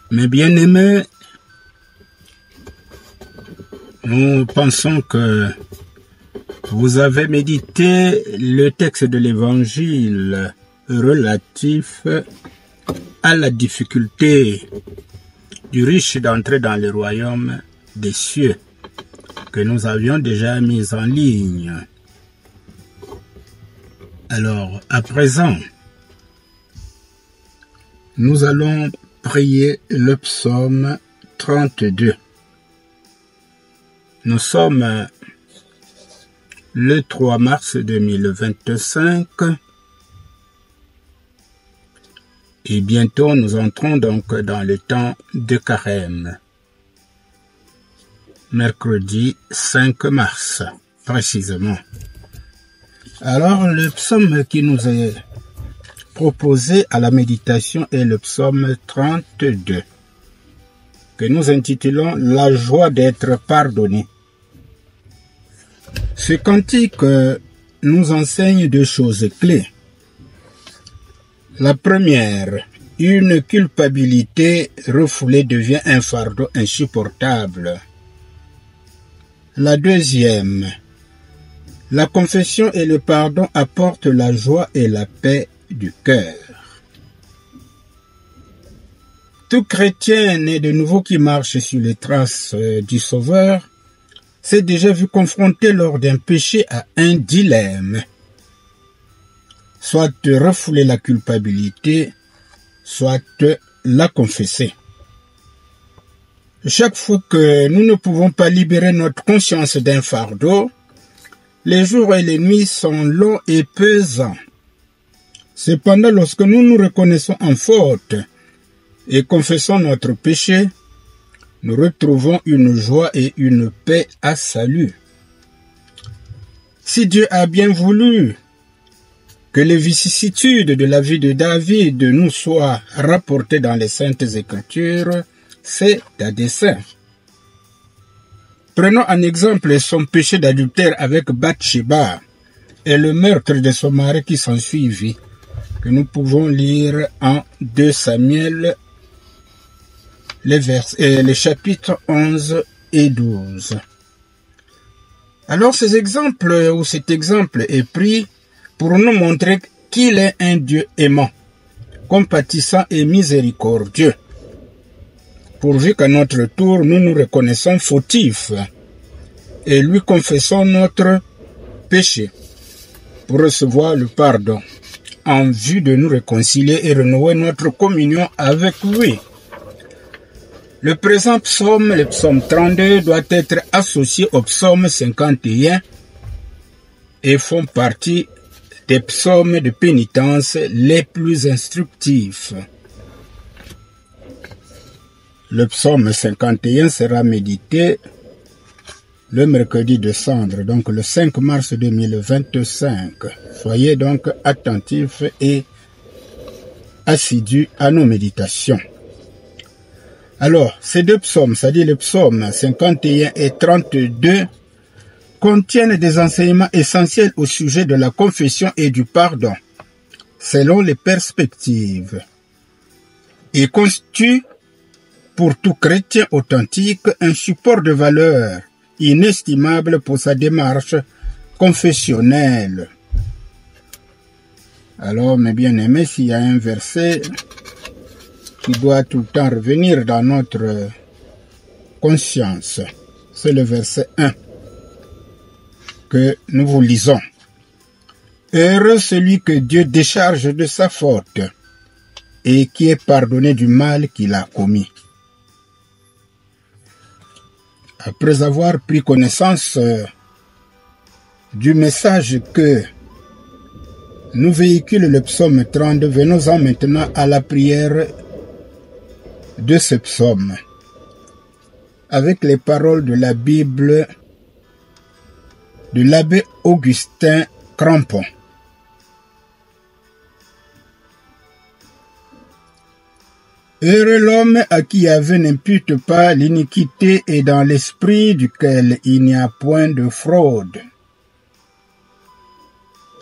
Mes bien-aimés, nous pensons que vous avez médité le texte de l'Évangile relatif à la difficulté du riche d'entrer dans le royaume des cieux que nous avions déjà mis en ligne. Alors, à présent, nous allons prier le psaume 32. Nous sommes le 3 mars 2025 et bientôt nous entrons donc dans le temps de carême. Mercredi 5 mars, précisément. Alors, le psaume qui nous est proposé à la méditation est le psaume 32, que nous intitulons « La joie d'être pardonné ». Ce cantique nous enseigne deux choses clés. La première, une culpabilité refoulée devient un fardeau insupportable. La deuxième, la confession et le pardon apportent la joie et la paix du cœur. Tout chrétien né de nouveau qui marche sur les traces du Sauveur s'est déjà vu confronté lors d'un péché à un dilemme. Soit refouler la culpabilité, soit la confesser. Chaque fois que nous ne pouvons pas libérer notre conscience d'un fardeau, les jours et les nuits sont longs et pesants. Cependant, lorsque nous nous reconnaissons en faute et confessons notre péché, nous retrouvons une joie et une paix à salut. Si Dieu a bien voulu que les vicissitudes de la vie de David nous soient rapportées dans les Saintes Écritures, c'est à dessein. Prenons en exemple son péché d'adultère avec Bathsheba et le meurtre de son mari qui s'ensuivit, que nous pouvons lire en 2 Samuel, les chapitres 11 et 12. Alors cet exemple est pris pour nous montrer qu'il est un Dieu aimant, compatissant et miséricordieux, pourvu qu'à notre tour nous nous reconnaissons fautifs et lui confessons notre péché pour recevoir le pardon, en vue de nous réconcilier et renouer notre communion avec lui. Le présent psaume, le psaume 32, doit être associé au psaume 51 et font partie des psaumes de pénitence les plus instructifs. Le psaume 51 sera médité le mercredi de Cendre, donc le 5 mars 2025. Soyez donc attentifs et assidus à nos méditations. Alors, ces deux psaumes, c'est-à-dire le psaume 51 et 32, contiennent des enseignements essentiels au sujet de la confession et du pardon, selon les perspectives. Ils constituent, pour tout chrétien authentique, un support de valeur inestimable pour sa démarche confessionnelle. Alors, mes bien-aimés, s'il y a un verset qui doit tout le temps revenir dans notre conscience, c'est le verset 1 que nous vous lisons. Heureux celui que Dieu décharge de sa faute et qui est pardonné du mal qu'il a commis. Après avoir pris connaissance du message que nous véhicule le psaume 32, venons-en maintenant à la prière de ce psaume, avec les paroles de la Bible de l'abbé Augustin Crampon. Heureux l'homme à qui Yahvé n'impute pas l'iniquité et dans l'esprit duquel il n'y a point de fraude.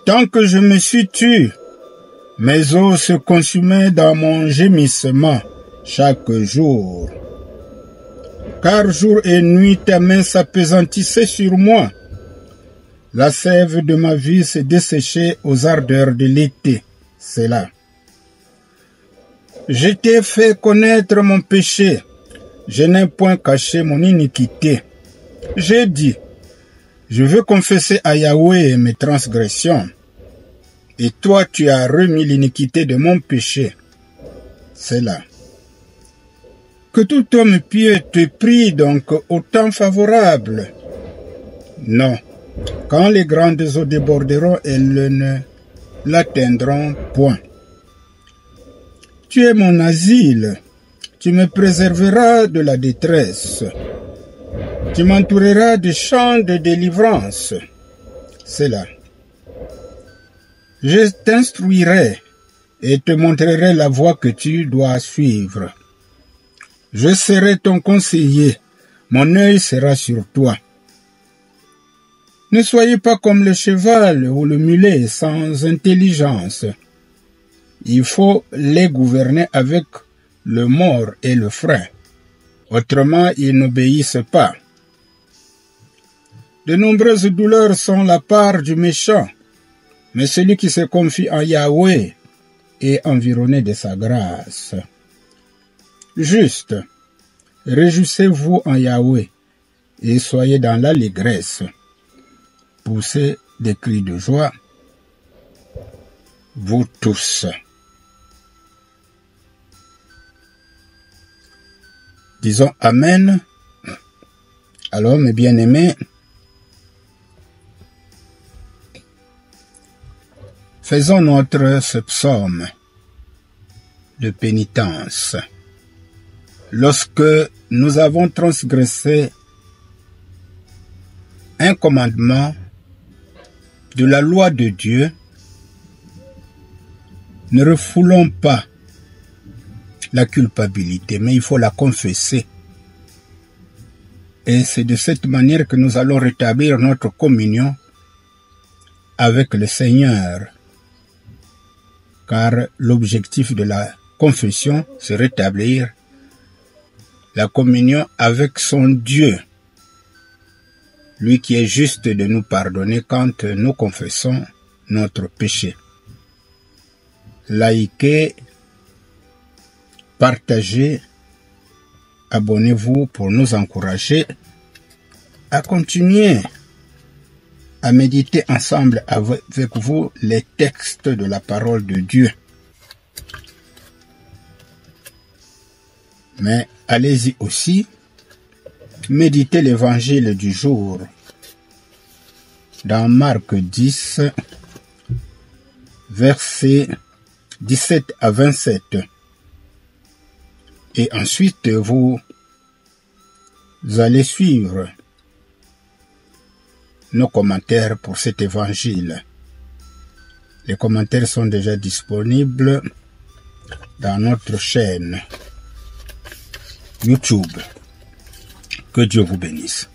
Tant que je me suis tu, mes os se consumaient dans mon gémissement, chaque jour. Car jour et nuit ta main s'appesantissait sur moi. La sève de ma vie s'est desséchée aux ardeurs de l'été. C'est là. Je t'ai fait connaître mon péché. Je n'ai point caché mon iniquité. J'ai dit, je veux confesser à Yahweh mes transgressions. Et toi, tu as remis l'iniquité de mon péché. C'est là. Que tout homme pieux te prie donc au temps favorable. Non. Quand les grandes eaux déborderont, elles ne l'atteindront point. Tu es mon asile. Tu me préserveras de la détresse. Tu m'entoureras de chants de délivrance. C'est là. Je t'instruirai et te montrerai la voie que tu dois suivre. Je serai ton conseiller. Mon œil sera sur toi. Ne soyez pas comme le cheval ou le mulet sans intelligence. Il faut les gouverner avec le mors et le frein. Autrement, ils n'obéissent pas. De nombreuses douleurs sont la part du méchant, mais celui qui se confie en Yahweh est environné de sa grâce. Juste, réjouissez-vous en Yahweh et soyez dans l'allégresse. Poussez des cris de joie, vous tous. Disons Amen. Alors, mes bien-aimés, faisons ce psaume de pénitence. Lorsque nous avons transgressé un commandement de la loi de Dieu, ne refoulons pas la culpabilité, mais il faut la confesser. Et c'est de cette manière que nous allons rétablir notre communion avec le Seigneur. Car l'objectif de la confession, c'est rétablir la communion avec son Dieu. Lui qui est juste de nous pardonner quand nous confessons notre péché. Likez, partagez, abonnez-vous pour nous encourager à continuer à méditer ensemble avec vous les textes de la parole de Dieu. Mais allez-y aussi, méditez l'évangile du jour dans Marc 10, versets 17 à 27. Et ensuite, vous allez suivre nos commentaires pour cet évangile. Les commentaires sont déjà disponibles dans notre chaîne YouTube. Que Dieu vous bénisse.